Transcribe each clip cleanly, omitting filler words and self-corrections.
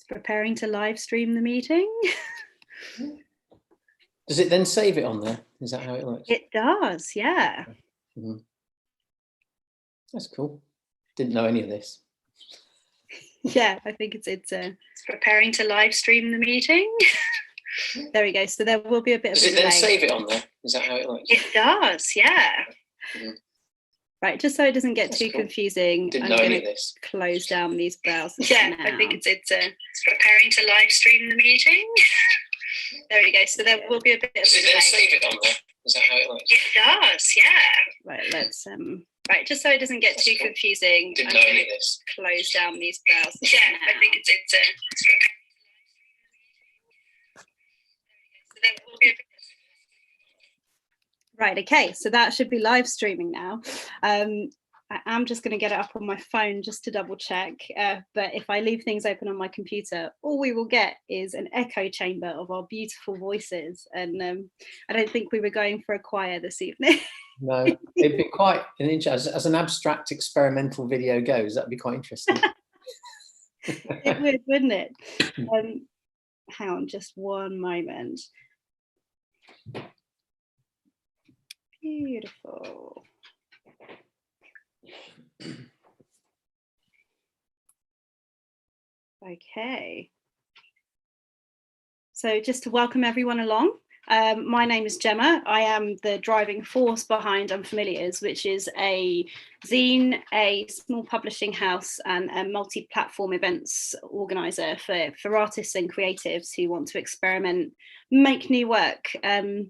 Preparing to live stream the meeting. Does it then save it on there? Is that how it works? It does, yeah. Mm-hmm. That's cool. Didn't know any of this. Yeah, I think it's preparing to live stream the meeting. There we go. So there will be a bit of a delay. Does it then save it on there? Is that how it works? It does, yeah. Mm-hmm. Right, just so it doesn't get too confusing, Didn't I'm know going any of to this. close down these browsers. Yeah, now. I think it's preparing to live stream the meeting. There we go. So there will be a bit of a delay. Does it then save it on there? Is that how it works? It does, yeah. Right, let's right, just so it doesn't get too confusing, Didn't I'm know going any of to this. close down these browsers. Yeah, now. I think it's so there will be a bit. Right, okay, so that should be live streaming now. I'm just going to get it up on my phone just to double check, but if I leave things open on my computer, all we will get is an echo chamber of our beautiful voices, and I don't think we were going for a choir this evening. No, it'd be quite an interesting, as an abstract experimental video goes, that'd be quite interesting. It would, wouldn't it? Hang on just one moment. Beautiful. Okay. So just to welcome everyone along. My name is Gemma. I am the driving force behind Unfamiliars, which is a zine, a small publishing house, and a multi-platform events organizer for artists and creatives who want to experiment, make new work. And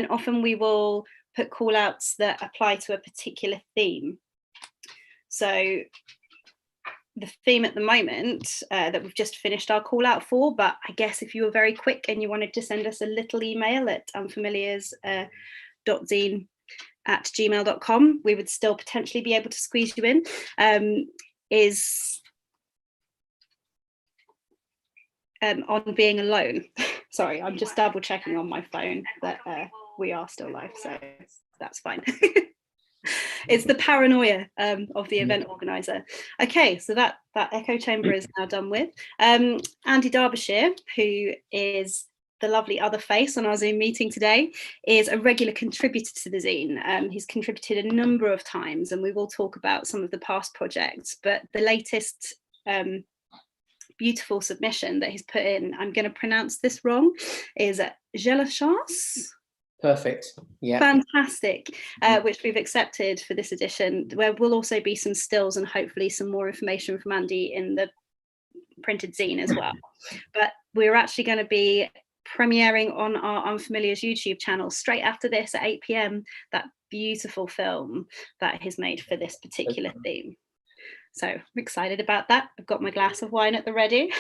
often we will put call outs that apply to a particular theme. So the theme at the moment that we've just finished our call out for, but I guess if you were very quick and you wanted to send us a little email at unfamiliars.zine@gmail.com, we would still potentially be able to squeeze you in, is on being alone. Sorry, I'm just double checking on my phone that we are still live, so that's fine. It's the paranoia of the event organizer. Okay, so that echo chamber is now done with. Andy Darbyshire, who is the lovely other face on our Zoom meeting today, is a regular contributor to the zine. He's contributed a number of times, and we will talk about some of the past projects, but the latest beautiful submission that he's put in, I'm going to pronounce this wrong, is Je la Chasse. Perfect. Yeah. Fantastic, which we've accepted for this edition, where will also be some stills and hopefully some more information from Andy in the printed zine as well. But we're actually going to be premiering on our Unfamiliars YouTube channel straight after this at 8 p.m. that beautiful film that he's made for this particular theme. So I'm excited about that. I've got my glass of wine at the ready.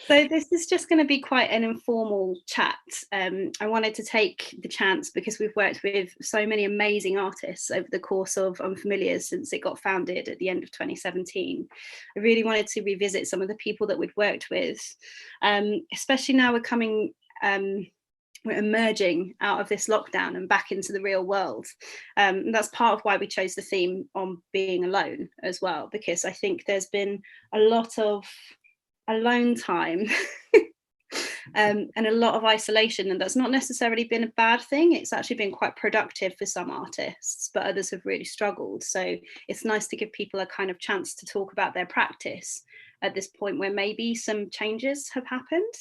So this is just going to be quite an informal chat. I wanted to take the chance, because we've worked with so many amazing artists over the course of Unfamiliars since it got founded at the end of 2017. I really wanted to revisit some of the people that we'd worked with, especially now we're emerging out of this lockdown and back into the real world. And that's part of why we chose the theme on being alone as well, because I think there's been a lot of alone time and a lot of isolation, and that's not necessarily been a bad thing. It's actually been quite productive for some artists, but others have really struggled. So it's nice to give people a kind of chance to talk about their practice at this point where maybe some changes have happened.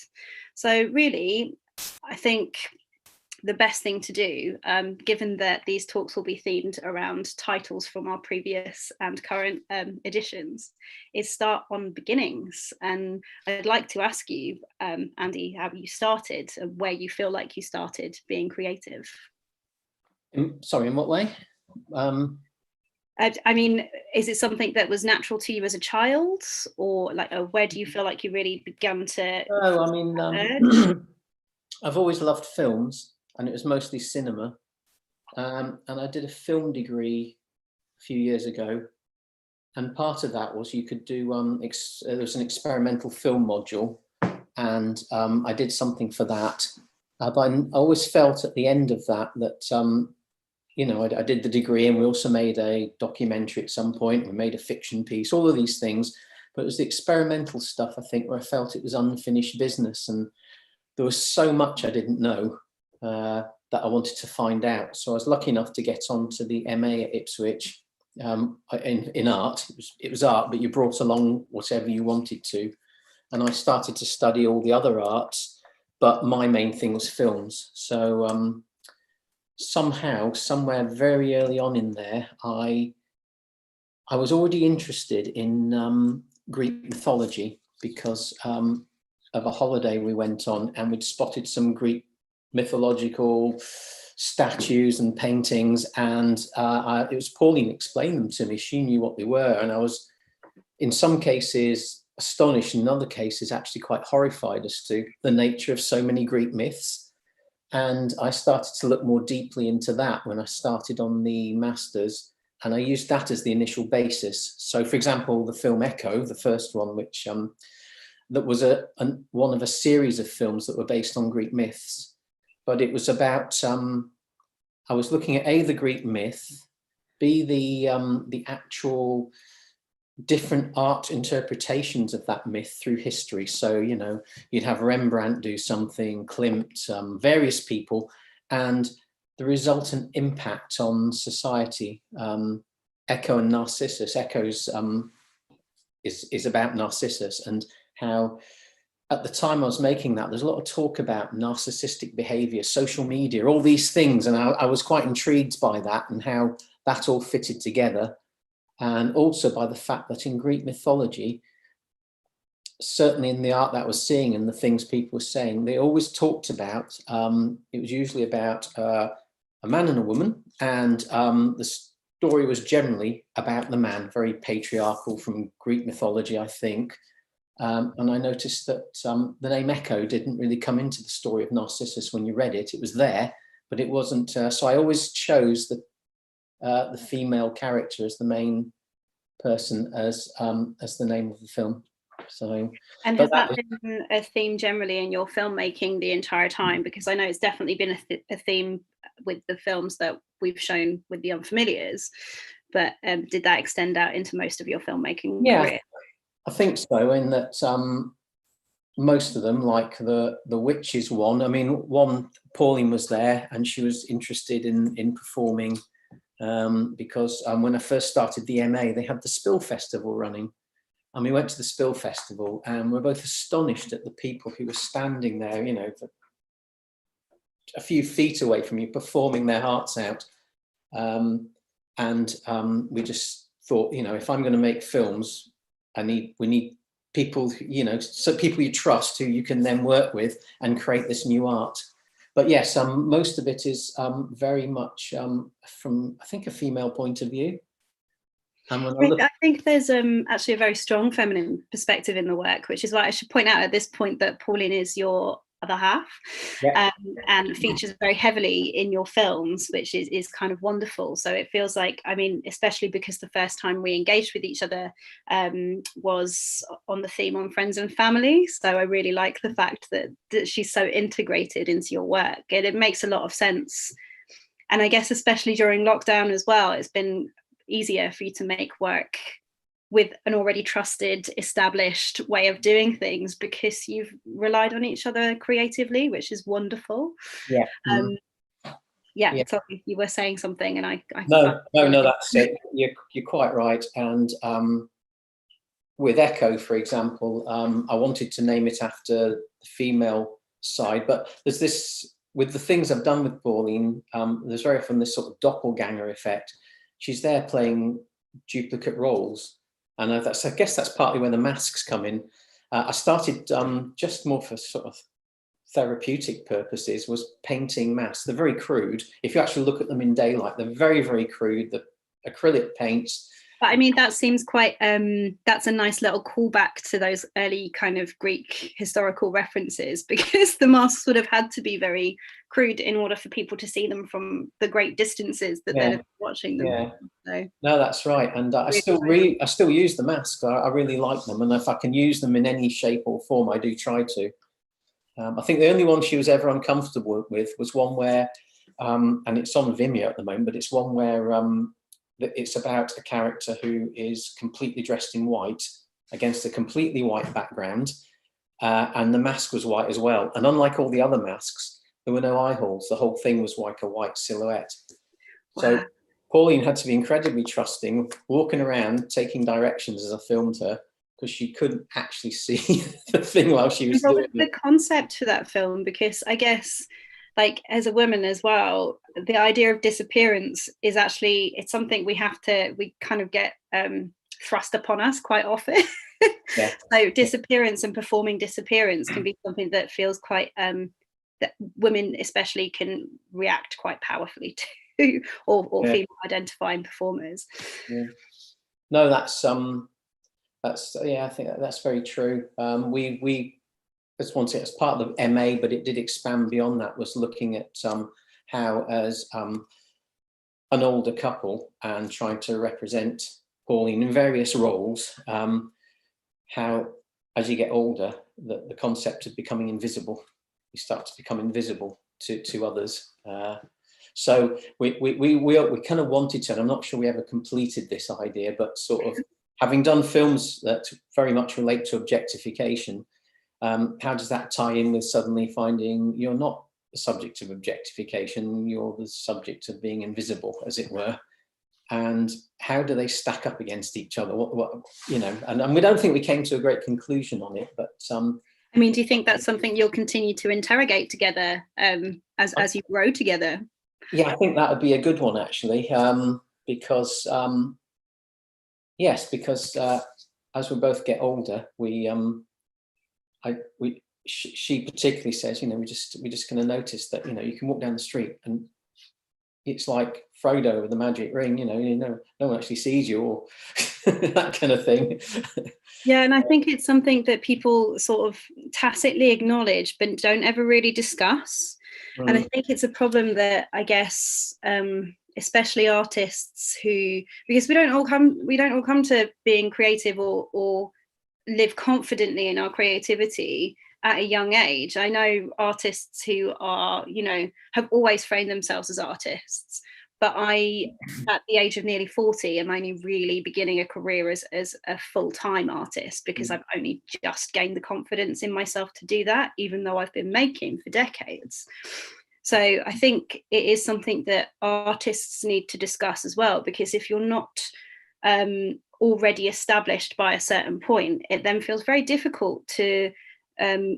So really, I think the best thing to do, given that these talks will be themed around titles from our previous and current editions, is start on beginnings. And I'd like to ask you, Andy, how you started and where you feel like you started being creative. Sorry, in what way? I mean, is it something that was natural to you as a child, or like where do you feel like you really began to? Oh, I mean, I've always loved films, and it was mostly cinema. And I did a film degree a few years ago. And part of that was you could do, there was an experimental film module, and I did something for that. But I always felt at the end of that, you know, I did the degree, and we also made a documentary at some point. We made a fiction piece, all of these things. But it was the experimental stuff, I think, where I felt it was unfinished business, and there was so much I didn't know that I wanted to find out. So I was lucky enough to get onto the MA at Ipswich in art. It was art, but you brought along whatever you wanted to. And I started to study all the other arts, but my main thing was films. So somehow, somewhere very early on in there, I was already interested in Greek mythology because of a holiday we went on, and we'd spotted some Greek mythological statues and paintings, and it was Pauline explained them to me. She knew what they were, and I was, in some cases, astonished, in other cases, actually quite horrified as to the nature of so many Greek myths. And I started to look more deeply into that when I started on the masters, and I used that as the initial basis. So, for example, the film Echo, the first one, which that was one of a series of films that were based on Greek myths. But it was about, I was looking at A, the Greek myth, B, the actual different art interpretations of that myth through history. So, you know, you'd have Rembrandt do something, Klimt, various people, and the resultant impact on society. Echo and Narcissus. Echo's is about Narcissus, and how at the time I was making that, there's a lot of talk about narcissistic behavior, social media, all these things. And I was quite intrigued by that and how that all fitted together. And also by the fact that in Greek mythology, certainly in the art that I was seeing and the things people were saying, they always talked about, it was usually about a man and a woman. And the story was generally about the man, very patriarchal from Greek mythology, I think. And I noticed that the name Echo didn't really come into the story of Narcissus when you read it. It was there, but it wasn't. So I always chose the female character as the main person as the name of the film. So, and has that been a theme generally in your filmmaking the entire time? Because I know it's definitely been a theme with the films that we've shown with the Unfamiliars, but did that extend out into most of your filmmaking career? I think so, in that most of them, like the Witches one, I mean, one, Pauline was there and she was interested in performing because when I first started the MA, they had the Spill Festival running. And we went to the Spill Festival and we're both astonished at the people who were standing there, you know, a few feet away from you, performing their hearts out. We just thought, you know, if I'm going to make films, we need people, you know, so people you trust who you can then work with and create this new art. But yes, most of it is very much from, I think, a female point of view. I think there's actually a very strong feminine perspective in the work, which is why I should point out at this point that Pauline is your other half, and features very heavily in your films, which is kind of wonderful. So it feels like, I mean, especially because the first time we engaged with each other was on the theme on friends and family. So I really like the fact that she's so integrated into your work, and it makes a lot of sense. And I guess especially during lockdown as well, it's been easier for you to make work with an already trusted, established way of doing things because you've relied on each other creatively, which is wonderful. Sorry, you were saying something, and I no, that's it. You're quite right. And with Echo, for example, I wanted to name it after the female side, but there's this, with the things I've done with Pauline, there's very often this sort of doppelganger effect. She's there playing duplicate roles. And I guess that's partly where the masks come in. I started just more for sort of therapeutic purposes, was painting masks. They're very crude. If you actually look at them in daylight, they're very, very crude. The acrylic paints. But I mean, that seems quite, that's a nice little callback to those early kind of Greek historical references, because the masks would have had to be very crude in order for people to see them from the great distances that they're watching them. Yeah. So, no, that's right. And I still use the masks. I really like them. And if I can use them in any shape or form, I do try to. I think the only one she was ever uncomfortable with was one where, and it's on Vimeo at the moment, but it's one where it's about a character who is completely dressed in white, against a completely white background, and the mask was white as well. And unlike all the other masks, there were no eye holes. The whole thing was like a white silhouette. Wow. So Pauline had to be incredibly trusting, walking around, taking directions as I filmed her, because she couldn't actually see the thing while she was doing the it. concept for that film? Because I guess, like, as a woman as well, the idea of disappearance is actually, it's something we kind of get thrust upon us quite often. Yeah. So disappearance and performing disappearance can be something that feels quite that women especially can react quite powerfully to, or female identifying performers. Yeah. No, that's yeah, I think that's very true. We just wanted it as part of the MA, but it did expand beyond that, was looking at how, as an older couple and trying to represent Pauline in various roles, how as you get older, the concept of becoming invisible, you start to become invisible to others. So we kind of wanted to, and I'm not sure we ever completed this idea, but sort of having done films that very much relate to objectification, how does that tie in with suddenly finding you're not the subject of objectification, you're the subject of being invisible, as it were? And how do they stack up against each other? What you know? And we don't think we came to a great conclusion on it, but I mean, do you think that's something you'll continue to interrogate together as you grow together? Yeah, I think that would be a good one, actually, because yes, because as we both get older, she particularly says, you know, we're just going to notice that, you know, you can walk down the street and it's like Frodo with the magic ring, you know, no one actually sees you, or that kind of thing. Yeah, and I think it's something that people sort of tacitly acknowledge but don't ever really discuss. And I think it's a problem that, I guess, especially artists who, because we don't all come to being creative or live confidently in our creativity at a young age. I know artists who are, you know, have always framed themselves as artists, but I, at the age of nearly 40, am only really beginning a career as a full-time artist, because I've only just gained the confidence in myself to do that, even though I've been making for decades. So I think it is something that artists need to discuss as well, because if you're not already established by a certain point, it then feels very difficult to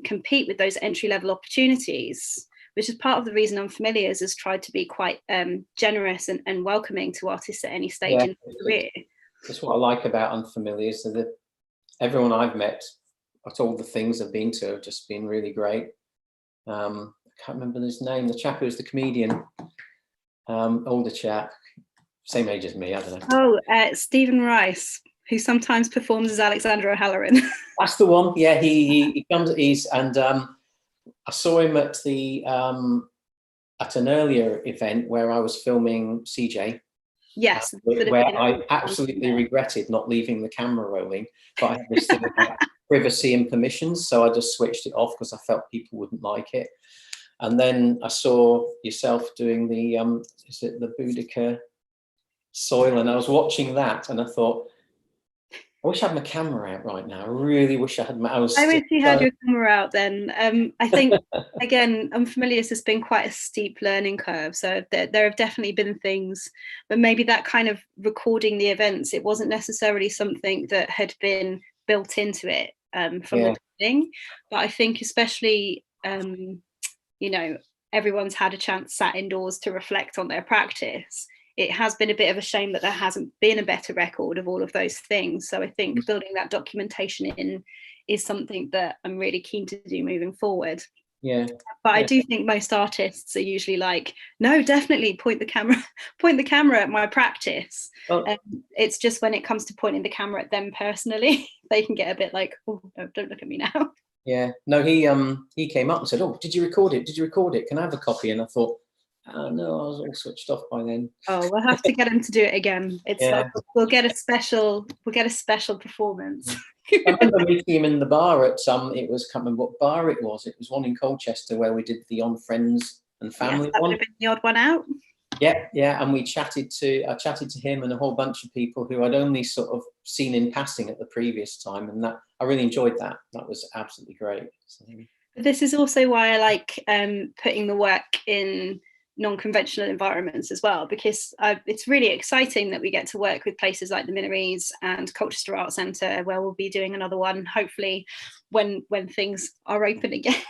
compete with those entry-level opportunities, which is part of the reason Unfamiliars has tried to be quite generous and welcoming to artists at any stage in their career. That's what I like about Unfamiliars, so that everyone I've met at all the things I've been to have just been really great. I can't remember his name, the chap who was the comedian, older chap, same age as me, I don't know. Oh, Stephen Rice, who sometimes performs as Alexander O'Halloran. That's the one. Yeah, he comes. I saw him at an earlier event where I was filming CJ. Yes, where I absolutely regretted not leaving the camera rolling, but I had this thing about privacy and permissions, so I just switched it off because I felt people wouldn't like it. And then I saw yourself doing the is it the Boudica soil, and I was watching that and I thought, I wish I had my camera out right now. I really wish I had my. I wish you had your camera out then. I think, again, Unfamiliars has been quite a steep learning curve. So there have definitely been things, but maybe that kind of recording the events, it wasn't necessarily something that had been built into it from the beginning. But I think especially, you know, everyone's had a chance sat indoors to reflect on their practice. It has been a bit of a shame that there hasn't been a better record of all of those things. So I think building that documentation in is something that I'm really keen to do moving forward. Yeah. But I do think most artists are usually like, no, definitely point the camera at my practice. It's just when it comes to pointing the camera at them personally, they can get a bit like, oh, no, don't look at me now. Yeah. No, he came up and said, oh, did you record it? Did you record it? Can I have a copy? And I thought, no, I was all switched off by then. Oh, we'll have to get him to do it again. It's like, we'll get a special performance. I remember meeting him in the bar at it was, can't remember what bar it was. It was one in Colchester where we did the On Friends and Family that one. would have been the odd one out. Yeah, and I chatted to him and a whole bunch of people who I'd only sort of seen in passing at the previous time, and that I really enjoyed that. That was absolutely great. So. This is also why I like putting the work in non-conventional environments as well, because it's really exciting that we get to work with places like the Minories and Colchester Art Centre, where we'll be doing another one hopefully when things are open again.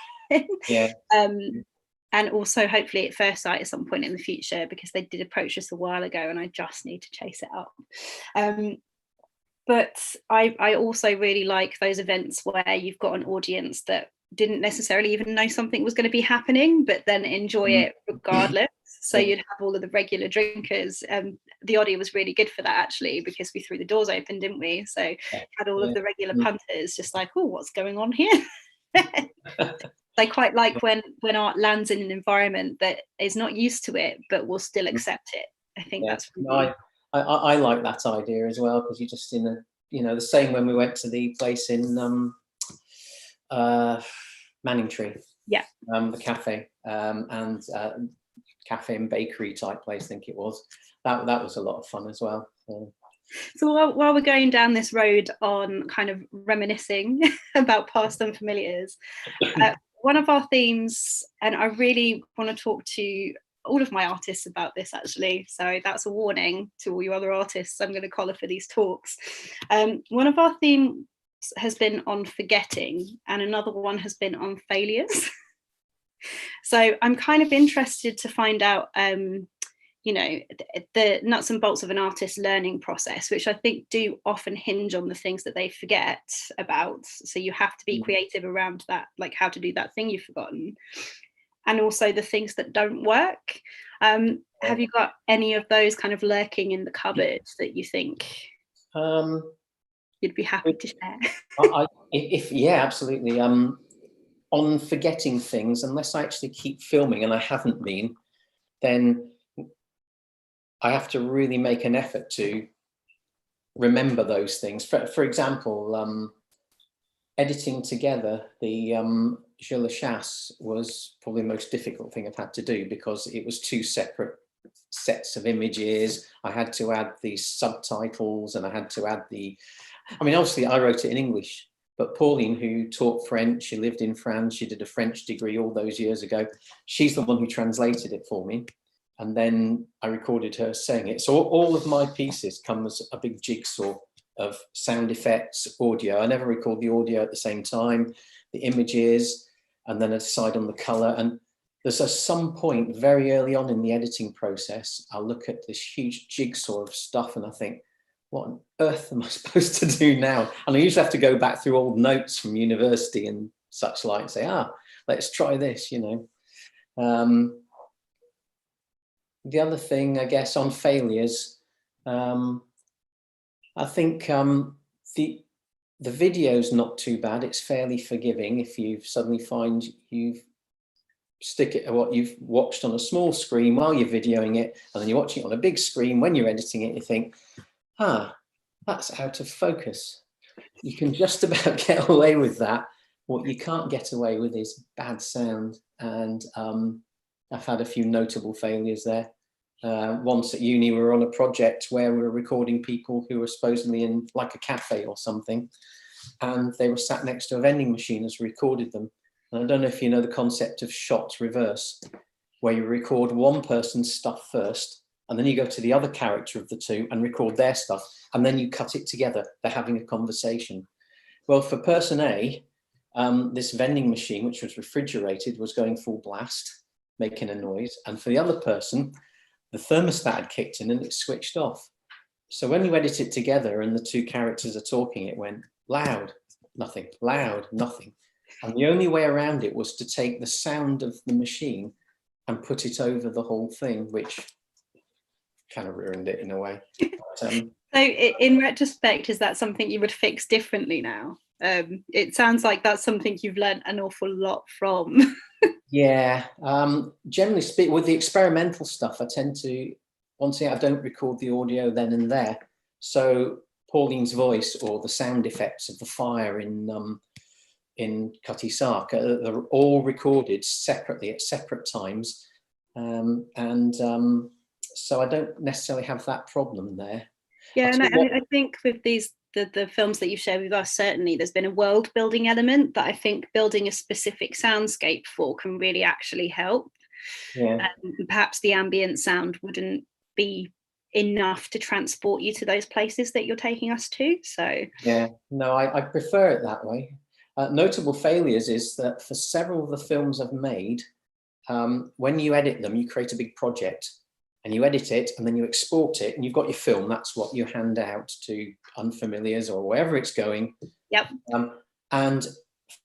Yeah. And also hopefully at First Sight at some point in the future, because they did approach us a while ago and I just need to chase it up. But I also really like those events where you've got an audience that didn't necessarily even know something was going to be happening, but then enjoy it regardless. So you'd have all of the regular drinkers. The audio was really good for that, actually, because we threw the doors open, didn't we? So had all of the regular punters just like, oh, what's going on here? I quite like when art lands in an environment that is not used to it, but will still accept it. I think that's really... I like that idea as well, because you're just in the same when we went to the place in Manningtree, the cafe, and cafe and bakery type place, I think it was. That was a lot of fun as well. So while we're going down this road on kind of reminiscing about past unfamiliars, one of our themes, and I really want to talk to all of my artists about this, actually, so that's a warning to all you other artists I'm going to collar for these talks. One of our themes has been on forgetting, and another one has been on failures. So I'm kind of interested to find out the nuts and bolts of an artist's learning process, which I think do often hinge on the things that they forget about. So you have to be creative around that, like how to do that thing you've forgotten, and also the things that don't work. Have you got any of those kind of lurking in the cupboard that you think you'd be happy to share? Absolutely. On forgetting things, unless I actually keep filming, and I haven't been, then I have to really make an effort to remember those things. For example, editing together the Je la Chasse was probably the most difficult thing I've had to do, because it was two separate sets of images. I had to add the subtitles, and I had to add obviously I wrote it in English, but Pauline, who taught French, she lived in France, she did a French degree all those years ago, she's the one who translated it for me. And then I recorded her saying it. So all of my pieces come as a big jigsaw of sound effects, audio. I never record the audio at the same time, the images, and then I decide on the color. And there's some point very early on in the editing process, I'll look at this huge jigsaw of stuff and I think, what on earth am I supposed to do now? And I usually have to go back through old notes from university and such like and say, let's try this, The other thing, I guess, on failures, I think the video's not too bad. It's fairly forgiving if you suddenly find you've stick it what you've watched on a small screen while you're videoing it, and then you're watching it on a big screen. When you're editing it, you think, that's out of focus. You can just about get away with that. What you can't get away with is bad sound, and I've had a few notable failures there. Once at uni, we were on a project where we were recording people who were supposedly in like a cafe or something, and they were sat next to a vending machine as we recorded them. And I don't know if you know the concept of shot reverse, where you record one person's stuff first, and then you go to the other character of the two and record their stuff, and then you cut it together. They're having a conversation. Well, for person A, this vending machine, which was refrigerated, was going full blast, making a noise. And for the other person, the thermostat had kicked in and it switched off. So when you edit it together and the two characters are talking, it went loud, nothing, loud, nothing. And the only way around it was to take the sound of the machine and put it over the whole thing, which kind of ruined it in a way. But, so in retrospect, is that something you would fix differently now? It sounds like that's something you've learned an awful lot from. Yeah, generally speaking, with the experimental stuff, I tend to, once again, I don't record the audio then and there. So Pauline's voice or the sound effects of the fire in Cutty Sark, they're all recorded separately at separate times. And so I don't necessarily have that problem there. Yeah, and I think with the films that you've shared with us, certainly there's been a world building element that I think building a specific soundscape for can really actually help. Yeah. Perhaps the ambient sound wouldn't be enough to transport you to those places that you're taking us to. So yeah, no, I prefer it that way. Notable failures is that for several of the films I've made, when you edit them, you create a big project and you edit it and then you export it and you've got your film. That's what you hand out to unfamiliars or wherever it's going. Yep. And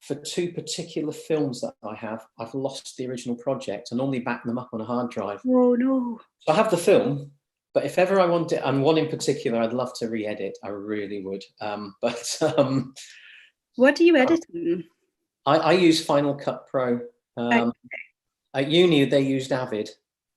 for 2 particular films that I have, I've lost the original project and only back them up on a hard drive. Oh no. So I have the film, but if ever I want it, and one in particular I'd love to re-edit, I really would. What do you edit in? I use Final Cut Pro. Okay. At uni, they used Avid,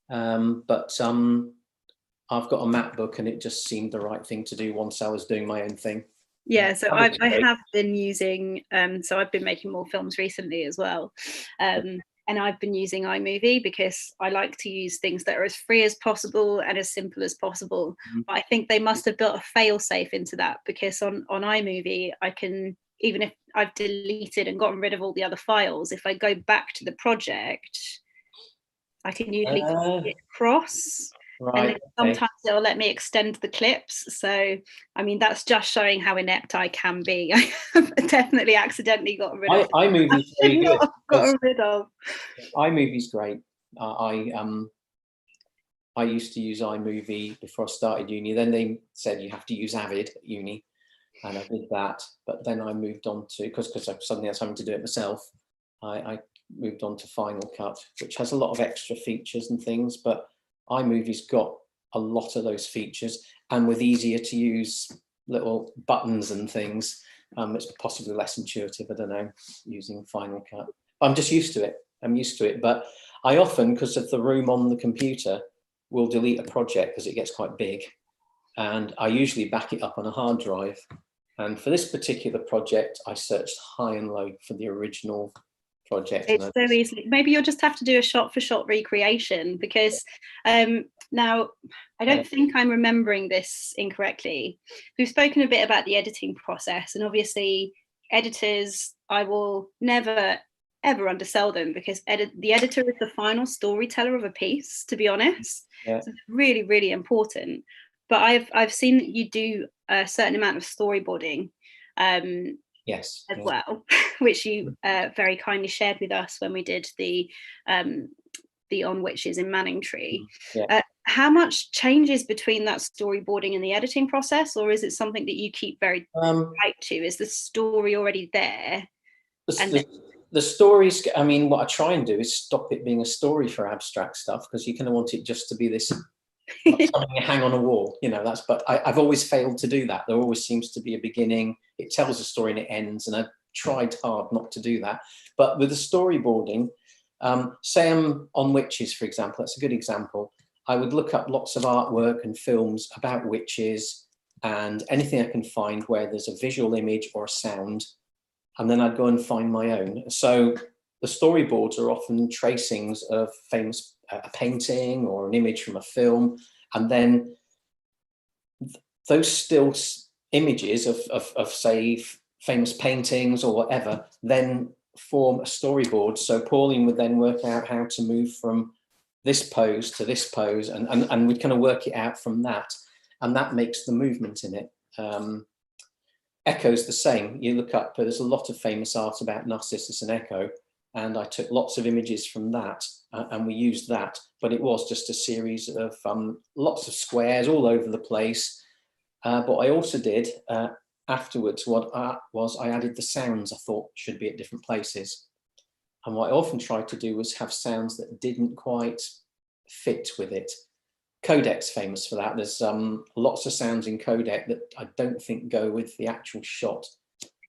but I've got a MacBook and it just seemed the right thing to do once I was doing my own thing. Yeah, so I have been using, so I've been making more films recently as well. And I've been using iMovie because I like to use things that are as free as possible and as simple as possible. But I think they must have built a fail safe into that, because on iMovie, I can, even if I've deleted and gotten rid of all the other files, if I go back to the project, I can usually copy it across. Right. And sometimes it'll let me extend the clips. So, I mean, that's just showing how inept I can be. I have definitely accidentally got rid of iMovie's very good. Got rid of. iMovie's great. I used to use iMovie before I started uni. Then they said you have to use Avid at uni, and I did that. But then I moved on to, because suddenly I was having to do it myself, I moved on to Final Cut, which has a lot of extra features and things, but iMovie's got a lot of those features, and with easier to use little buttons and things, it's possibly less intuitive, I don't know, using Final Cut. I'm just used to it. I'm used to it, but I often, because of the room on the computer, will delete a project because it gets quite big, and I usually back it up on a hard drive. And for this particular project, I searched high and low for the original project. It's so easily. Maybe you'll just have to do a shot-for-shot recreation, because now I don't think I'm remembering this incorrectly. We've spoken a bit about the editing process, and obviously editors, I will never ever undersell them, because the editor is the final storyteller of a piece, to be honest. So it's really, really important. But I've seen that you do a certain amount of storyboarding yes, as well, which you very kindly shared with us when we did the On Witches in Manningtree. How much changes between that storyboarding and the editing process, or is it something that you keep very tight to? Is the story already there? The stories, I mean, what I try and do is stop it being a story for abstract stuff, because you kind of want it just to be this something you hang on a wall, you know. But I've always failed to do that. There always seems to be a beginning, it tells a story and it ends, and I've tried hard not to do that. But with the storyboarding, say I'm on witches, for example, that's a good example. I would look up lots of artwork and films about witches and anything I can find where there's a visual image or a sound, and then I'd go and find my own. So the storyboards are often tracings of famous a painting or an image from a film, and then those still images of say famous paintings or whatever then form a storyboard. So Pauline would then work out how to move from this pose to this pose, and we'd kind of work it out from that, and that makes the movement in it. Echo's the same. You look up, there's a lot of famous art about Narcissus and Echo, and I took lots of images from that, and we used that, but it was just a series of lots of squares all over the place. But I also did afterwards, I added the sounds I thought should be at different places. And what I often tried to do was have sounds that didn't quite fit with it. Codec's famous for that. There's lots of sounds in Codec that I don't think go with the actual shot.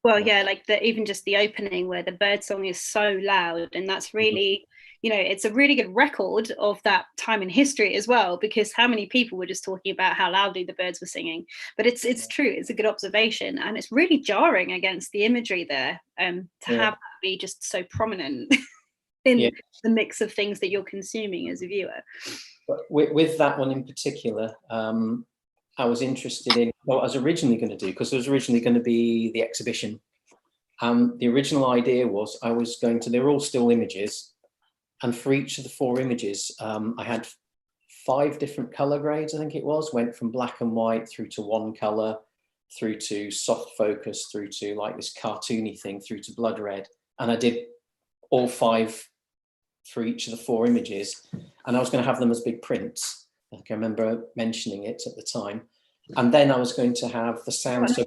Well, yeah, like even just the opening where the birdsong is so loud, and that's really, you know, it's a really good record of that time in history as well, because how many people were just talking about how loudly the birds were singing. But it's true, it's a good observation, and it's really jarring against the imagery there, to have that be just so prominent. in the mix of things that you're consuming as a viewer. But with that one in particular, I was interested in what I was originally going to do, because it was originally going to be the exhibition. The original idea was I was going to, they were all still images, and for each of the 4 images, I had 5 different color grades, I think it was, went from black and white through to one color, through to soft focus, through to like this cartoony thing, through to blood red. And I did all 5 for each of the 4 images, and I was going to have them as big prints. I think I remember mentioning it at the time. And then I was going to have the sound, so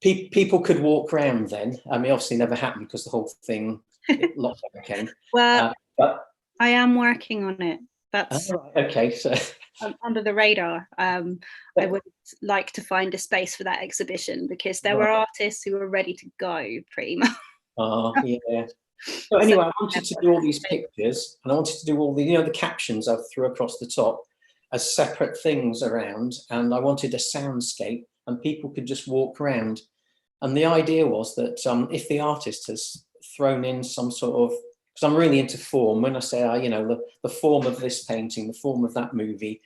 people could walk around then. I mean, obviously never happened because the whole thing, lockdown came. Well, but I am working on it. That's okay. So under the radar. I would like to find a space for that exhibition, because there were artists who were ready to go pretty much. Oh, yeah. So anyway, I wanted to do all these pictures, and I wanted to do all the, the captions I threw across the top as separate things around, and I wanted a soundscape, and people could just walk around. And the idea was that if the artist has thrown in some sort of, because I'm really into form, when I say, the form of this painting, the form of that movie,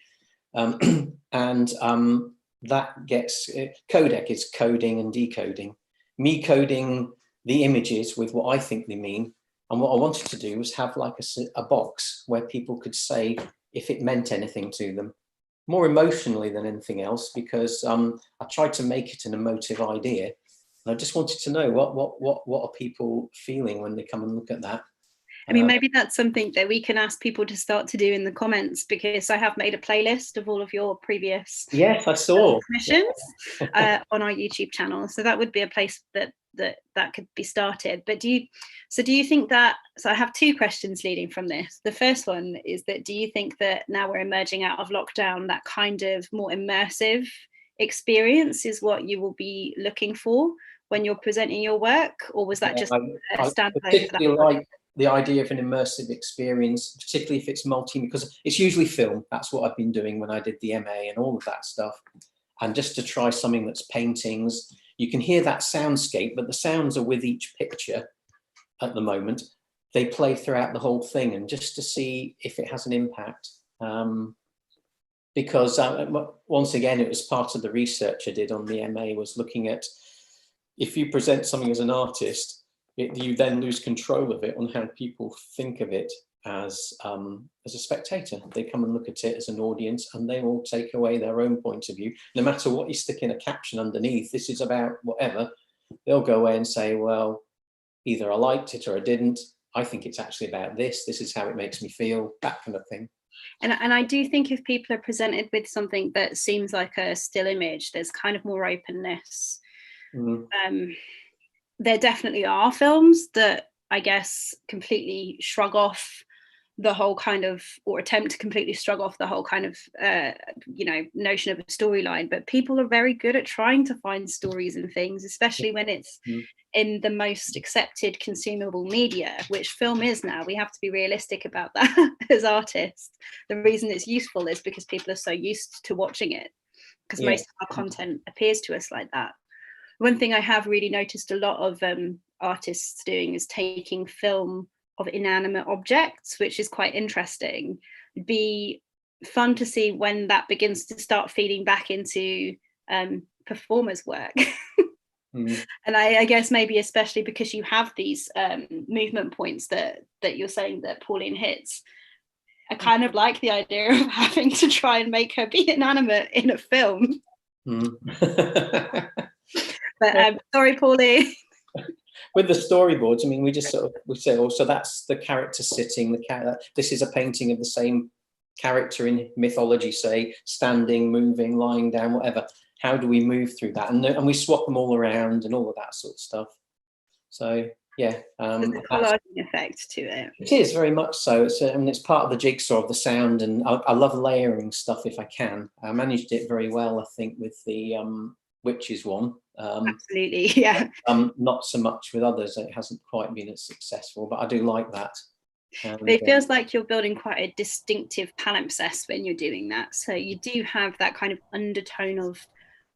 and that gets, codec is coding and decoding. Me coding the images with what I think they mean. And what I wanted to do was have like a box where people could say if it meant anything to them, more emotionally than anything else, because I tried to make it an emotive idea. And I just wanted to know what are people feeling when they come and look at that. I mean, maybe that's something that we can ask people to start to do in the comments, because I have made a playlist of all of your previous I saw commissions on our YouTube channel. So that would be a place that could be started. But do you think that, so I have 2 questions leading from this. The first one is that, do you think that now we're emerging out of lockdown, that kind of more immersive experience is what you will be looking for when you're presenting your work, or was that just a standalone? I particularly like the idea of an immersive experience, particularly if it's because it's usually film. That's what I've been doing when I did the MA and all of that stuff. And just to try something that's paintings, you can hear that soundscape, but the sounds are with each picture at the moment. They play throughout the whole thing, and just to see if it has an impact. Because once again, it was part of the research I did on the MA, was looking at, if you present something as an artist, you then lose control of it on how people think of it as a spectator. They come and look at it as an audience, and they will take away their own point of view. No matter what you stick in a caption underneath, this is about whatever, they'll go away and say, well, either I liked it or I didn't. I think it's actually about this. This is how it makes me feel, that kind of thing. And I do think if people are presented with something that seems like a still image, there's kind of more openness. There definitely are films that, I guess, completely shrug off the whole kind of, or attempt to completely shrug off the whole kind of, notion of a storyline. But people are very good at trying to find stories and things, especially when it's in the most accepted consumable media, which film is now. We have to be realistic about that as artists. The reason it's useful is because people are so used to watching it, because most of our content appears to us like that. One thing I have really noticed a lot of artists doing is taking film of inanimate objects, which is quite interesting. It'd be fun to see when that begins to start feeding back into performers' work. And I guess maybe especially because you have these movement points that you're saying that Pauline hits. I kind of like the idea of having to try and make her be inanimate in a film. But sorry, Pauline. With the storyboards, I mean, we just we say, oh, so that's the character sitting. This is a painting of the same character in mythology, say, standing, moving, lying down, whatever. How do we move through that? And we swap them all around and all of that sort of stuff. So yeah, there's a collaging effect to it. It is very much so. It's part of the jigsaw of the sound, and I love layering stuff if I can. I managed it very well, I think, with the witches one. Absolutely, yeah. Not so much with others. It hasn't quite been as successful, but I do like that. But it feels like you're building quite a distinctive palimpsest when you're doing that. So you do have that kind of undertone of,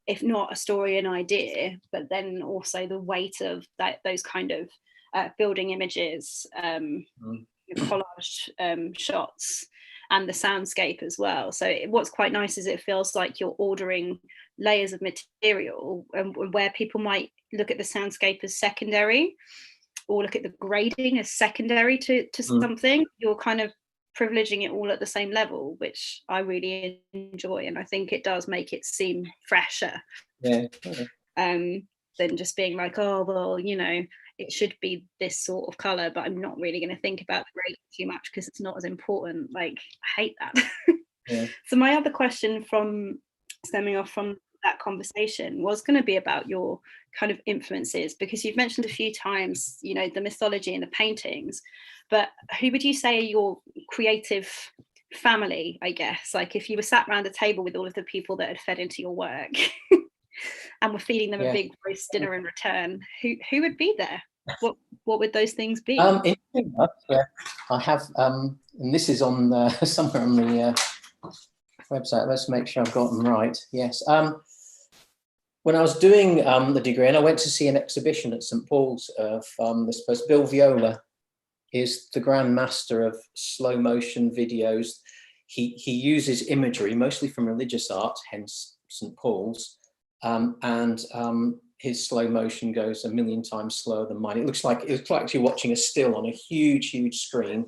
if not a story, an idea, but then also the weight of those kind of building images, collage shots, and the soundscape as well. So what's quite nice is it feels like you're ordering layers of material, where people might look at the soundscape as secondary, or look at the grading as secondary to something. You're kind of privileging it all at the same level, which I really enjoy, and I think it does make it seem fresher than just being like, oh well, you know, it should be this sort of color, but I'm not really going to think about the grading too much because it's not as important. Like, I hate that. So my other question stemming off from that conversation was going to be about your kind of influences, because you've mentioned a few times, you know, the mythology and the paintings, but who would you say are your creative family, I guess? Like, if you were sat around a table with all of the people that had fed into your work and were feeding them a big roast dinner in return, who would be there? What would those things be? Interesting enough, I have, and this is on somewhere on the website. Let's make sure I've got them right. Yes. When I was doing the degree, and I went to see an exhibition at St Paul's of this person, Bill Viola is the grand master of slow motion videos. He uses imagery mostly from religious art, hence St Paul's, and his slow motion goes a million times slower than mine. It looks like you're watching a still on a huge screen,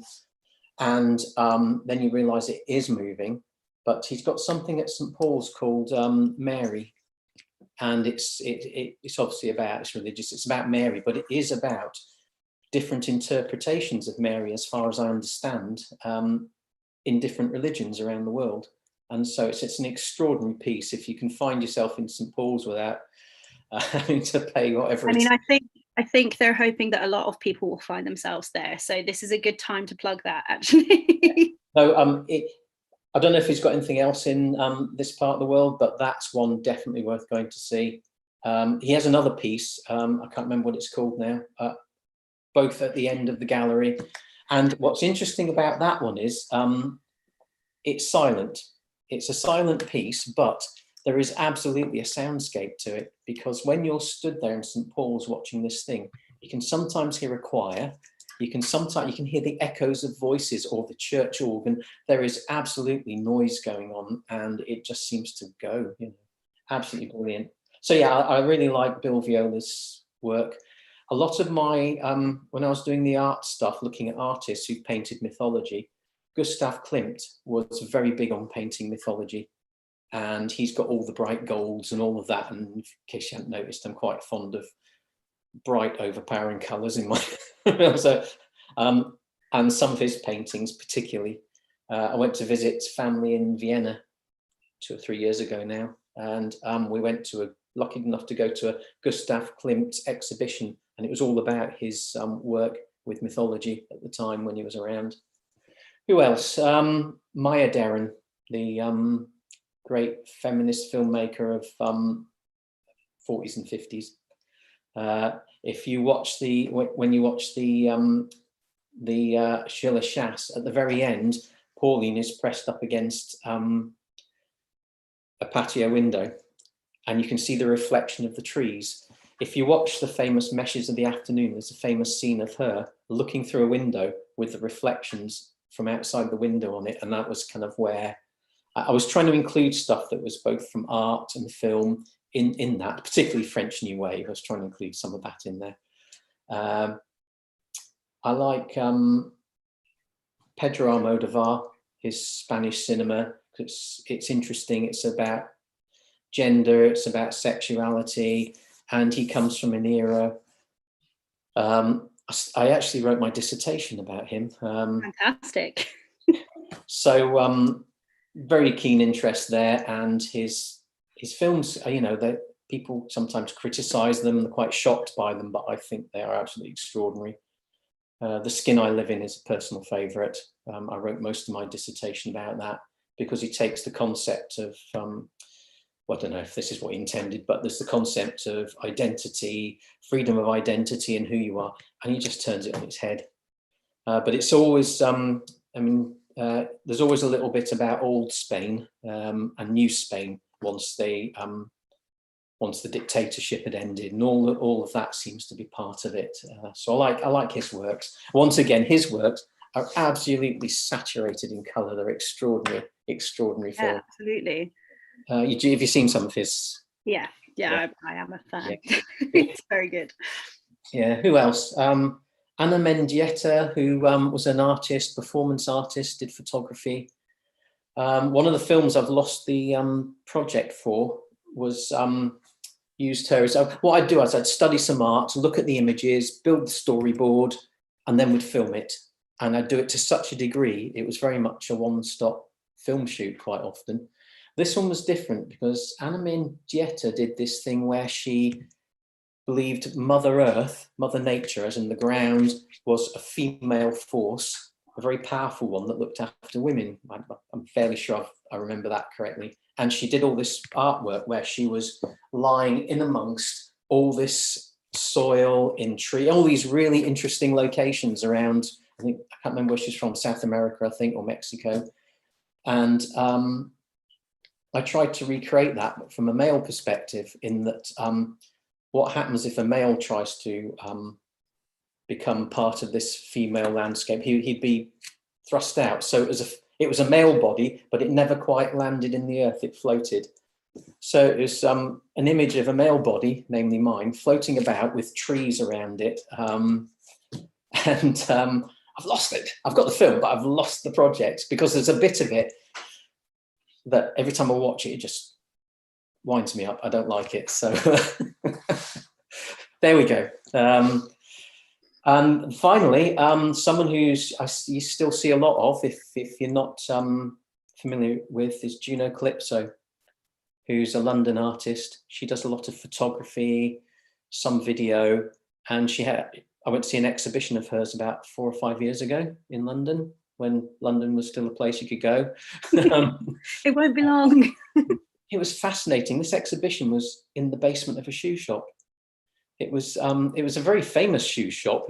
and then you realise it is moving. But he's got something at St Paul's called Mary, and it's obviously it's religious. It's about Mary, but it is about different interpretations of Mary, as far as I understand, in different religions around the world. And so it's an extraordinary piece if you can find yourself in St Paul's without having to pay whatever. I mean, I think they're hoping that a lot of people will find themselves there. So this is a good time to plug that, actually. So I don't know if he's got anything else in this part of the world, but that's one definitely worth going to see. He has another piece, I can't remember what it's called now, both at the end of the gallery. And what's interesting about that one is it's silent. It's a silent piece, but there is absolutely a soundscape to it, because when you're stood there in St Paul's watching this thing, you can sometimes hear a choir. You can hear the echoes of voices or the church organ. There is absolutely noise going on, and it just seems to go, you know, absolutely brilliant. So yeah, I really like Bill Viola's work. A lot of my, when I was doing the art stuff, looking at artists who painted mythology, Gustav Klimt was very big on painting mythology, and he's got all the bright golds and all of that. And in case you haven't noticed, I'm quite fond of bright, overpowering colours in my so, and some of his paintings particularly. I went to visit family in Vienna 2 or 3 years ago now, and we went to lucky enough to go to a Gustav Klimt exhibition, and it was all about his work with mythology at the time when he was around. Who else? Maya Deren, the great feminist filmmaker of 40s and 50s. If you watch when you watch the Je la Chasse, at the very end, Pauline is pressed up against a patio window, and you can see the reflection of the trees. If you watch the famous Meshes of the Afternoon, there's a famous scene of her looking through a window with the reflections from outside the window on it, and that was kind of where I was trying to include stuff that was both from art and film in that, particularly French New Wave. I was trying to include some of that in there. I like Pedro Almodovar, his Spanish cinema. It's interesting. It's about gender, it's about sexuality, and he comes from an era. I actually wrote my dissertation about him. Fantastic. So very keen interest there, and his films, you know, that people sometimes criticize them, they're quite shocked by them, but I think they are absolutely extraordinary. The Skin I Live In is a personal favorite. I wrote most of my dissertation about that, because he takes the concept of, well, I don't know if this is what he intended, but there's the concept of identity, freedom of identity and who you are, and he just turns it on its head. But it's always, I mean, there's always a little bit about old Spain and new Spain once they once the dictatorship had ended, and all of that seems to be part of it. So I like his works. Once again, his works are absolutely saturated in colour. They're extraordinary films. Absolutely. Have you seen some of his? Yeah. I am a fan. Yeah. It's very good. Yeah. Who else? Anna Mendieta, who was an artist, performance artist, did photography. One of the films I've lost the project for was used her. So what I'd do is I'd study some art, look at the images, build the storyboard, and then would film it. And I'd do it to such a degree, it was very much a one-stop film shoot quite often. This one was different because Anna Mendieta did this thing where she believed Mother Earth, Mother Nature, as in the ground, was a female force, a very powerful one that looked after women. I'm fairly sure I remember that correctly. And she did all this artwork where she was lying in amongst all this soil in tree, all these really interesting locations around, I can't remember where she's from, South America, I think, or Mexico. And I tried to recreate that from a male perspective, in that what happens if a male tries to become part of this female landscape? He'd be thrust out. So it was a male body, but it never quite landed in the earth, it floated. So it was an image of a male body, namely mine, floating about with trees around it. I've lost it. I've got the film, but I've lost the project, because there's a bit of it that every time I watch it, it just winds me up. I don't like it. So there we go. And finally, someone you still see a lot of, if you're not familiar with, is Juno Calypso, who's a London artist. She does a lot of photography, some video, and I went to see an exhibition of hers about 4 or 5 years ago in London, when London was still a place you could go. It won't be long. It was fascinating. This exhibition was in the basement of a shoe shop. It was a very famous shoe shop.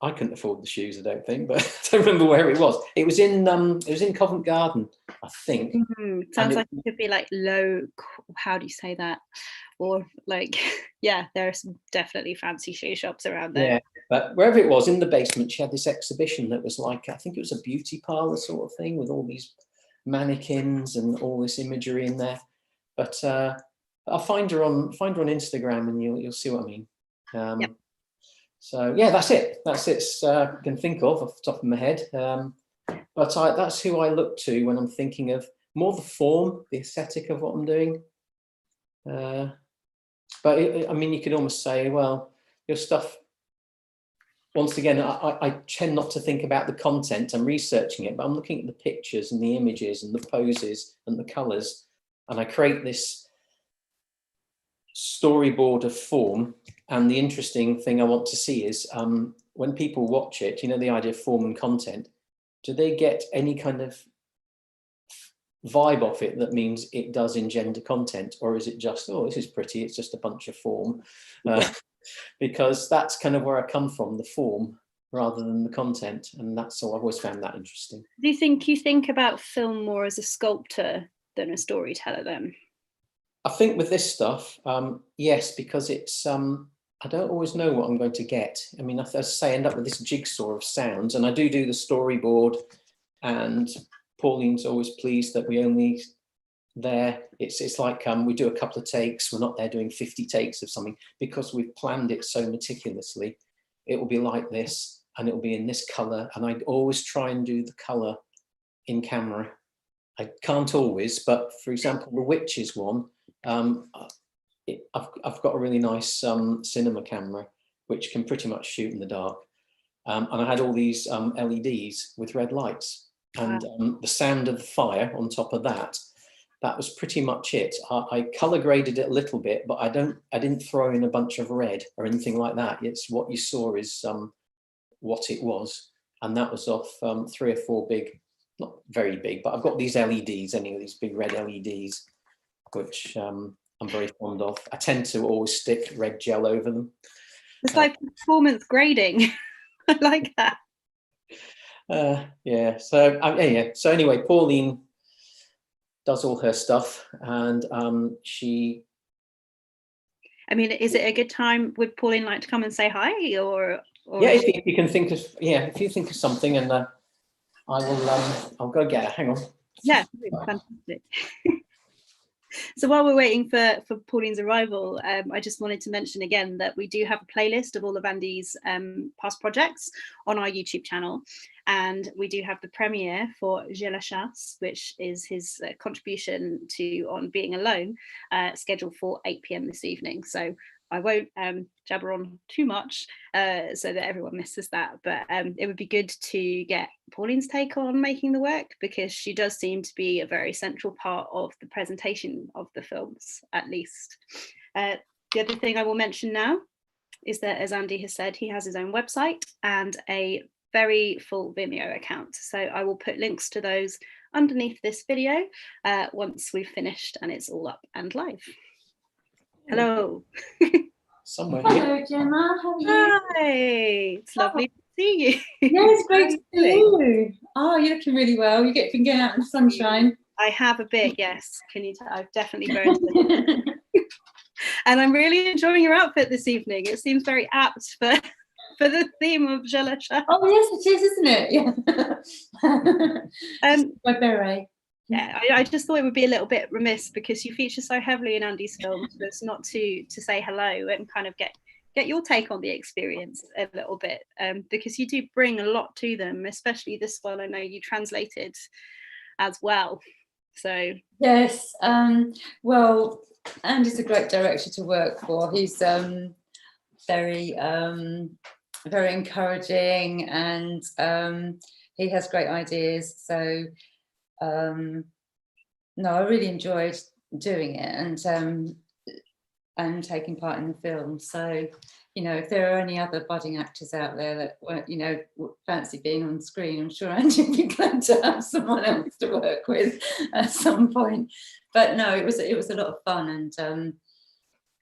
I couldn't afford the shoes, I don't think, but I don't remember where it was. It was in Covent Garden, I think. Sounds like it could be like low. How do you say that? Or like, yeah, there's definitely fancy shoe shops around there. Yeah, but wherever it was, in the basement, she had this exhibition that was like, I think it was a beauty parlor sort of thing, with all these mannequins and all this imagery in there. But I'll find her on Instagram, and you'll see what I mean. Yep. So yeah, that's it. I can think of off the top of my head. But that's who I look to when I'm thinking of more the form, the aesthetic of what I'm doing. But I mean, you could almost say, well, your stuff. Once again, I tend not to think about the content. I'm researching it, but I'm looking at the pictures and the images and the poses and the colours, and I create this storyboard of form. And the interesting thing I want to see is when people watch it, the idea of form and content, do they get any kind of vibe off it that means it does engender content, or is it just, oh, this is pretty, it's just a bunch of form? Because that's kind of where I come from, the form rather than the content, and that's all. I've always found that interesting. Do you think about film more as a sculptor than a storyteller then? I think with this stuff, yes, because it's I don't always know what I'm going to get. I mean, as I say, I end up with this jigsaw of sounds, and I do the storyboard, and Pauline's always pleased that we only it's like we do a couple of takes. We're not there doing 50 takes of something, because we've planned it so meticulously. It will be like this, and it will be in this color, and I always try and do the color in camera. I can't always, but for example, the Witches one, I've got a really nice cinema camera which can pretty much shoot in the dark, and I had all these LEDs with red lights, and the sound of the fire on top of that was pretty much it. I color graded it a little bit, but I didn't throw in a bunch of red or anything like that. It's what you saw is what it was, and that was off 3 or 4 big, not very big, but I've got these LEDs anyway, these big red LEDs, which I'm very fond of. I tend to always stick red gel over them. It's like performance grading. I like that. Yeah. So So anyway, Pauline does all her stuff, and she I mean, is it a good time? Would Pauline like to come and say hi, or yeah, if you can think of, if you think of something, and I will, I'll go get it. Hang on. Yeah, fantastic. So while we're waiting for Pauline's arrival, I just wanted to mention again that we do have a playlist of all of Andy's past projects on our YouTube channel. And we do have the premiere for Je la Chasse, which is his contribution to On Being Alone, scheduled for 8 p.m. this evening. So I won't jabber on too much so that everyone misses that. But it would be good to get Pauline's take on making the work, because she does seem to be a very central part of the presentation of the films, at least. The other thing I will mention now is that, as Andy has said, he has his own website and a very full Vimeo account. So I will put links to those underneath this video once we've finished and it's all up and live. Hello. Somewhere Hello, here. Gemma. How are you? Hi. It's lovely to see you. Yeah, it's great to see you. Oh, you're looking really well. You've been getting out in the sunshine. I have a bit, yes. Can you tell? I've definitely burned it. And I'm really enjoying your outfit this evening. It seems very apt for the theme of Je la Chasse. Oh, yes, it is, isn't it? Yeah. My beret. Yeah, I just thought it would be a little bit remiss, because you feature so heavily in Andy's films, but it's not to say hello and kind of get your take on the experience a little bit, because you do bring a lot to them, especially this one. I know you translated as well. So yes, well, Andy's a great director to work for. He's very very encouraging, and he has great ideas. So no, I really enjoyed doing it and taking part in the film. So, if there are any other budding actors out there that fancy being on screen, I'm sure Andy would be glad to have someone else to work with at some point. But no, it was a lot of fun, and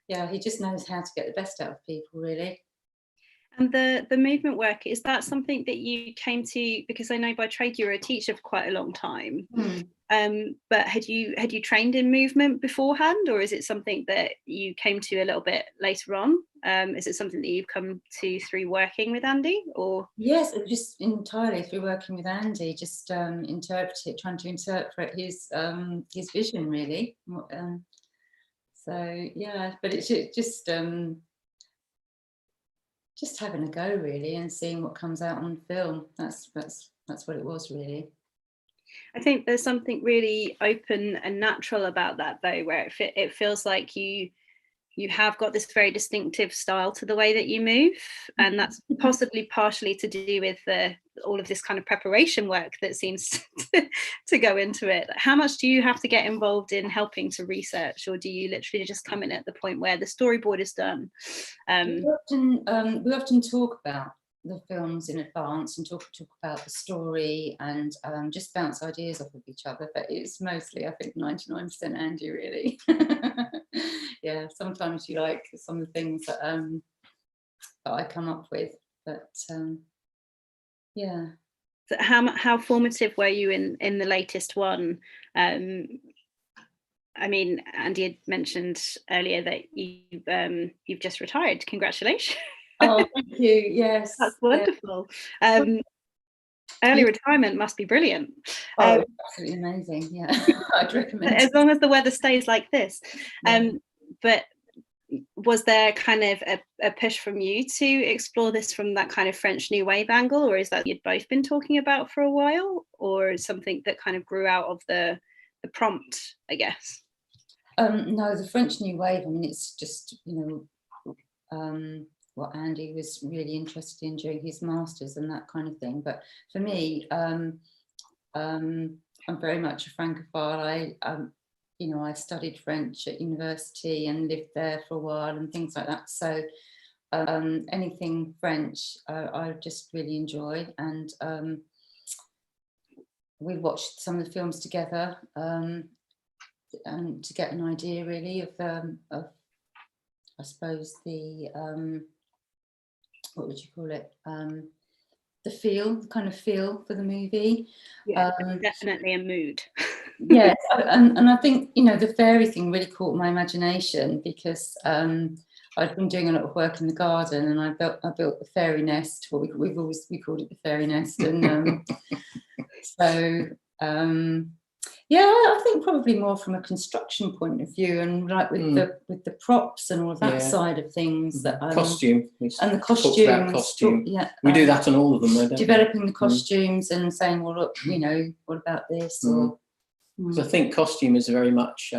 yeah, he just knows how to get the best out of people, really. And the movement work, is that something that you came to, because I know by trade you were a teacher for quite a long time, but had you trained in movement beforehand, or is it something that you came to a little bit later on? Is it something that you've come to through working with Andy, or? Yes, just entirely through working with Andy, just trying to interpret his vision, really. So yeah, but it's just having a go, really, and seeing what comes out on film. That's what it was, really. I think there's something really open and natural about that, though, where it feels like you have got this very distinctive style to the way that you move, and that's possibly partially to do with all of this kind of preparation work that seems to go into it. How much do you have to get involved in helping to research, or do you literally just come in at the point where the storyboard is done? We often talk about the films in advance and talk about the story, and just bounce ideas off of each other. But it's mostly, I think, 99% Andy, really. Yeah, sometimes you like some of the things that I come up with, but yeah. So how formative were you in the latest one? I mean, Andy had mentioned earlier that you've just retired. Congratulations. Oh, thank you. Yes, that's wonderful. Yeah. Early retirement must be brilliant. Oh, absolutely amazing. Yeah, I'd recommend as long as the weather stays like this. Yeah. But was there kind of a push from you to explore this from that kind of French New Wave angle, or is that you'd both been talking about for a while, or something that kind of grew out of the prompt, I guess? No, the French New Wave, I mean, it's just, what Andy was really interested in during his masters and that kind of thing. But for me, I'm very much a Francophile. I studied French at university and lived there for a while and things like that. So anything French, I just really enjoy. And we watched some of the films together to get an idea, really, of I suppose the what would you call it? The kind of feel for the movie. Yeah, definitely a mood. Yes, and I think the fairy thing really caught my imagination, because I'd been doing a lot of work in the garden, and I built the fairy nest. Well, we called it the fairy nest, and so yeah, I think probably more from a construction point of view, and like with the props and all of that side of things. That costume and the costume. Yeah, we do that on all of them, though, don't developing the costumes and saying, well, look, you know, what about this? Or I think costume is very much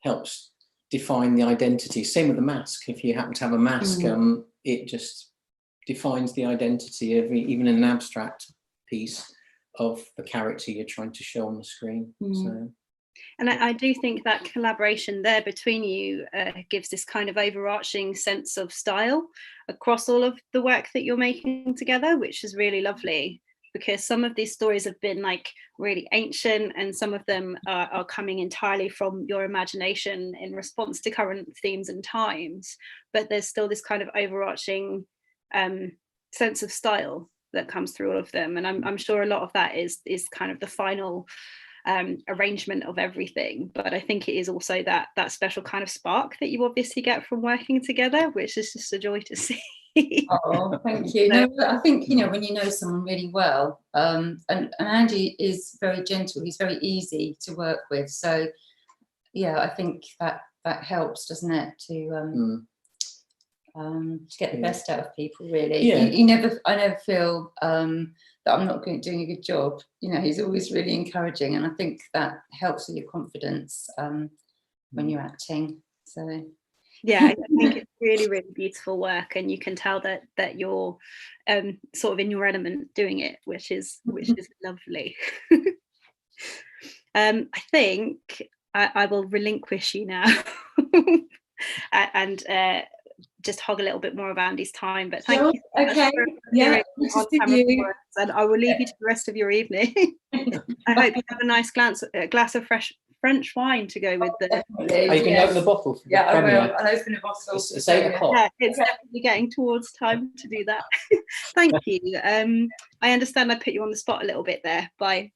helps define the identity. Same with the mask. If you happen to have a mask, it just defines the identity of even an abstract piece of the character you're trying to show on the screen. So. And I do think that collaboration there between you gives this kind of overarching sense of style across all of the work that you're making together, which is really lovely, because some of these stories have been like really ancient, and some of them are coming entirely from your imagination in response to current themes and times, but there's still this kind of overarching sense of style that comes through all of them. And I'm sure a lot of that is kind of the final arrangement of everything, but I think it is also that special kind of spark that you obviously get from working together, which is just a joy to see. Oh, thank you. No, I think, you know, when you know someone really well, and Andy is very gentle, he's very easy to work with, so yeah, I think that helps, doesn't it, to get the best out of people, really. I never feel that I'm not doing a good job. You know, he's always really encouraging, and I think that helps with your confidence when you're acting. So yeah, I think it's really, really beautiful work, and you can tell that you're sort of in your element doing it, which is lovely. I think I will relinquish you now and just hog a little bit more of Andy's time, but thank you so much for appearing on camera for us, and I will leave you to the rest of your evening. I hope you have a nice glass of fresh French wine to go with the. Oh, you can open the bottle. For yeah, the I will. I'll open a bottle. It's 8 o'clock. Yeah, it's definitely getting towards time to do that. Thank you. I understand I put you on the spot a little bit there by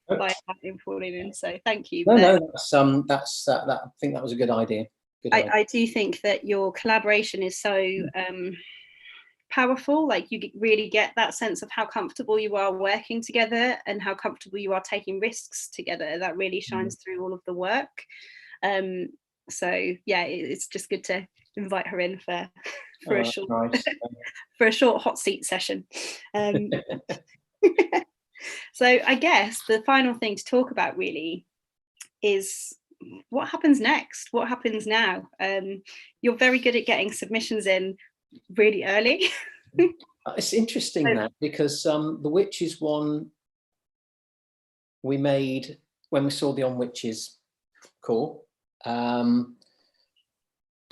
falling in. So thank you. No, that's I think that was a good idea. I do think that your collaboration is so powerful. Like, you really get that sense of how comfortable you are working together and how comfortable you are taking risks together. That really shines through all of the work. So yeah, it's just good to invite her in for a short for a short hot seat session. So I guess the final thing to talk about really is what happens next. What happens now? You're very good at getting submissions in really early. It's interesting that, because the Witches one we made when we saw the On Witches call.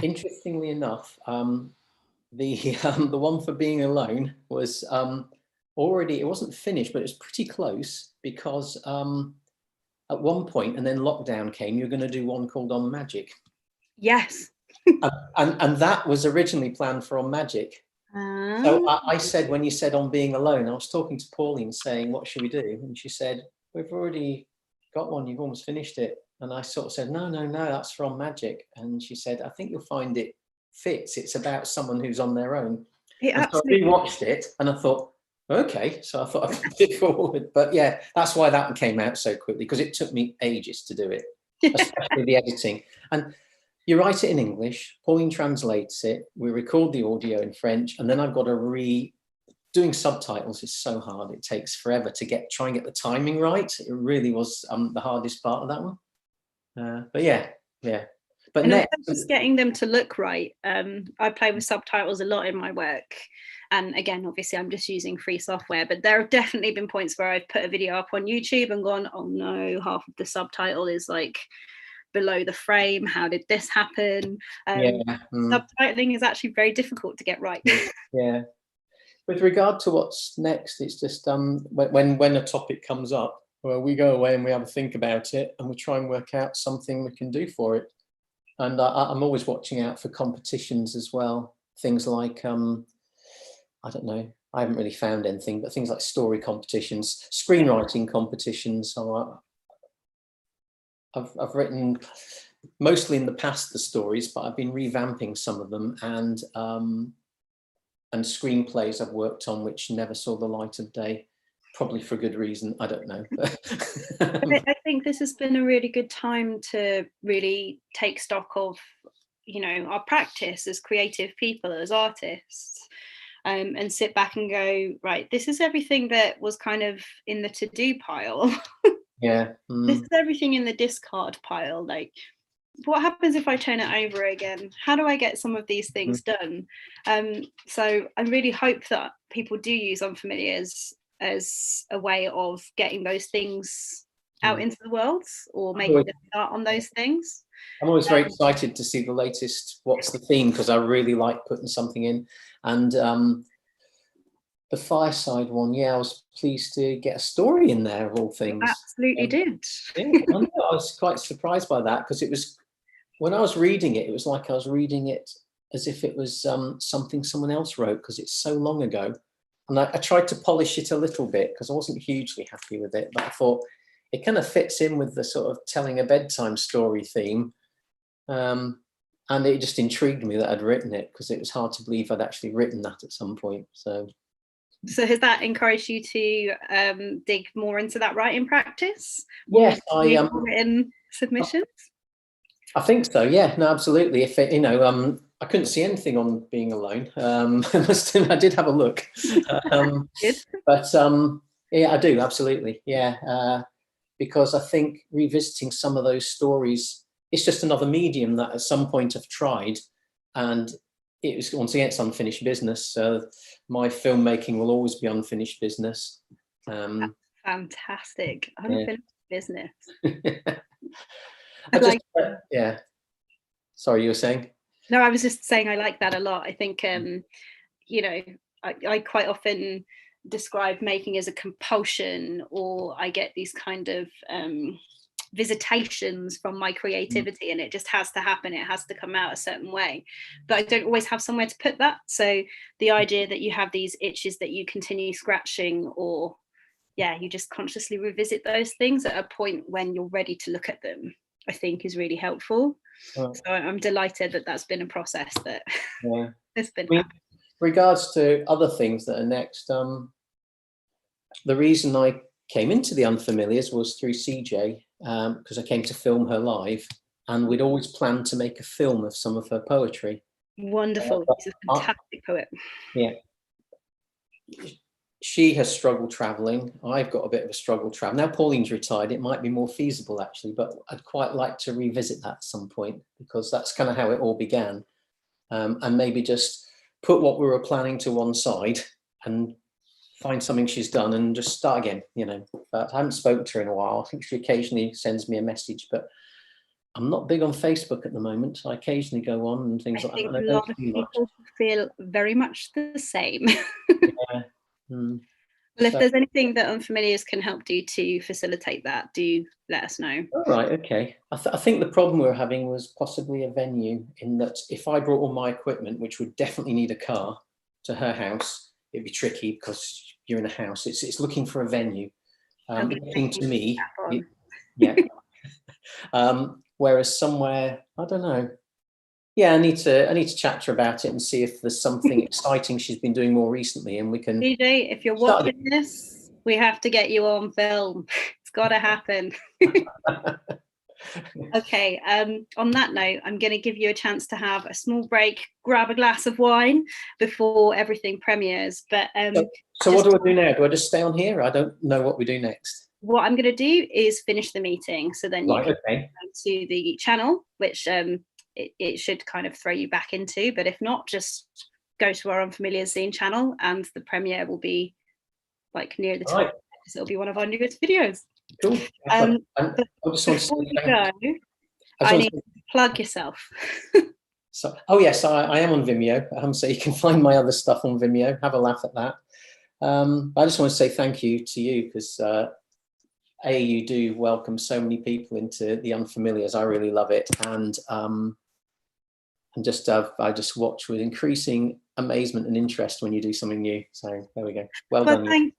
Interestingly enough, the one for Being Alone was already, it wasn't finished, but it was pretty close, because at one point, and then lockdown came, you're going to do one called On Magic. Yes. and that was originally planned for On Magic. So I said, when you said On Being Alone, I was talking to Pauline saying, what should we do? And she said, we've already got one, you've almost finished it. And I sort of said, no, that's for On Magic. And she said, I think you'll find it fits. It's about someone who's on their own. So I rewatched it and I thought, okay, so I thought I'd put it forward. But yeah, that's why that one came out so quickly, because it took me ages to do it, especially the editing. And you write it in English, Pauline translates it, we record the audio in French, and then I've got to doing subtitles is so hard. It takes forever to try and get the timing right. It really was the hardest part of that one. But yeah. But next, just getting them to look right. I play with subtitles a lot in my work. And again, obviously, I'm just using free software, but there have definitely been points where I've put a video up on YouTube and gone, oh no, half of the subtitle is like below the frame. How did this happen? Subtitling is actually very difficult to get right. Yeah. With regard to what's next, it's just when a topic comes up, well, we go away and we have a think about it and we try and work out something we can do for it. And I'm always watching out for competitions as well. Things like, I don't know, I haven't really found anything, but things like story competitions, screenwriting competitions. I've written mostly in the past, the stories, but I've been revamping some of them, and screenplays I've worked on which never saw the light of day, probably for good reason, I don't know. I think this has been a really good time to really take stock of, you know, our practice as creative people, as artists, and sit back and go, right, this is everything that was kind of in the to-do pile. Yeah. This is everything in the discard pile. Like, what happens if I turn it over again? How do I get some of these things done? So I really hope that people do use Unfamiliars as a way of getting those things out into the world, or making a start on those things. I'm always very excited to see the latest What's the Theme, because I really like putting something in. And the Fireside one, I was pleased to get a story in there of all things. Absolutely did. Yeah, I was quite surprised by that, because it was, when I was reading it, it was like I was reading it as if it was something someone else wrote, because it's so long ago. And I tried to polish it a little bit because I wasn't hugely happy with it, but I thought it kind of fits in with the sort of telling a bedtime story theme. And it just intrigued me that I'd written it, because it was hard to believe I'd actually written that at some point. So has that encouraged you to dig more into that writing practice? Yes, written submissions? I think so. Yeah, no, absolutely. If it, you know, I couldn't see anything on Being Alone. I did have a look, but yeah, I do absolutely. Yeah, because I think revisiting some of those stories, it's just another medium that at some point I've tried, and it was, once again, it's unfinished business. So my filmmaking will always be unfinished business. That's fantastic. Unfinished business. Yeah. Sorry, you were saying? No, I was just saying I like that a lot. I think, you know, I quite often describe making as a compulsion, or I get these kind of visitations from my creativity, and it just has to happen. It has to come out a certain way, but I don't always have somewhere to put that. So the idea that you have these itches that you continue scratching, or you just consciously revisit those things at a point when you're ready to look at them, I think is really helpful. So I'm delighted that that's been a process that has been happening. Regards to other things that are next, the reason I came into the Unfamiliars was through CJ, because I came to film her live, and we'd always planned to make a film of some of her poetry. Wonderful. She's a fantastic poet. Yeah. She has struggled travelling. I've got a bit of a struggle traveling. Now Pauline's retired, it might be more feasible actually, but I'd quite like to revisit that at some point, because that's kind of how it all began. And maybe just put what we were planning to one side and find something she's done and just start again, you know. But I haven't spoken to her in a while. I think she occasionally sends me a message, but I'm not big on Facebook at the moment. I occasionally go on and things like that. I think a lot of people feel very much the same. Yeah. Well, if there's anything that Unfamiliars can help do to facilitate that, do let us know. All right, okay. I think the problem we were having was possibly a venue, in that if I brought all my equipment, which would definitely need a car, to her house, it'd be tricky because you're in a house. It's looking for a venue. Looking to me, yeah. Whereas somewhere, I don't know. Yeah, I need to chat to her about it and see if there's something exciting she's been doing more recently, and we can. DJ, if you're watching this, we have to get you on film. It's got to happen. Okay. On that note, I'm going to give you a chance to have a small break, grab a glass of wine before everything premieres. But so what do I do now? Do I just stay on here? I don't know what we do next. What I'm going to do is finish the meeting, so then you can go to the channel, which it should kind of throw you back into, but if not, just go to our Unfamiliar Scene channel, and the premiere will be like near the top, because it'll be one of our newest videos. Cool. I need to plug yourself. So, yes, I am on Vimeo, so you can find my other stuff on Vimeo. Have a laugh at that. I just want to say thank you to you, because you do welcome so many people into the Unfamiliars. I really love it, and I just watch with increasing amazement and interest when you do something new. So there we go. Well done. Thank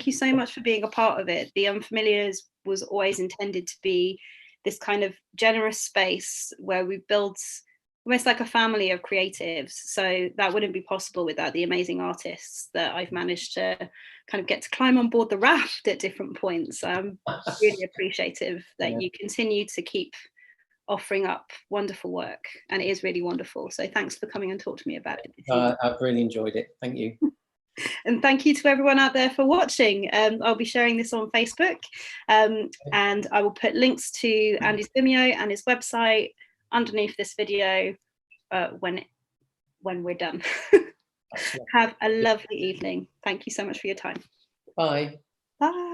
you so much for being a part of it. The Unfamiliars was always intended to be this kind of generous space where we build almost like a family of creatives. So that wouldn't be possible without the amazing artists that I've managed to kind of get to climb on board the raft at different points. I'm really appreciative that you continue to keep offering up wonderful work, and it is really wonderful. So thanks for coming and talk to me about it. I've really enjoyed it. Thank you. And thank you to everyone out there for watching. I'll be sharing this on Facebook, and I will put links to Andy's Vimeo and his website underneath this video when we're done. Have a lovely evening. Thank you so much for your time. Bye. Bye.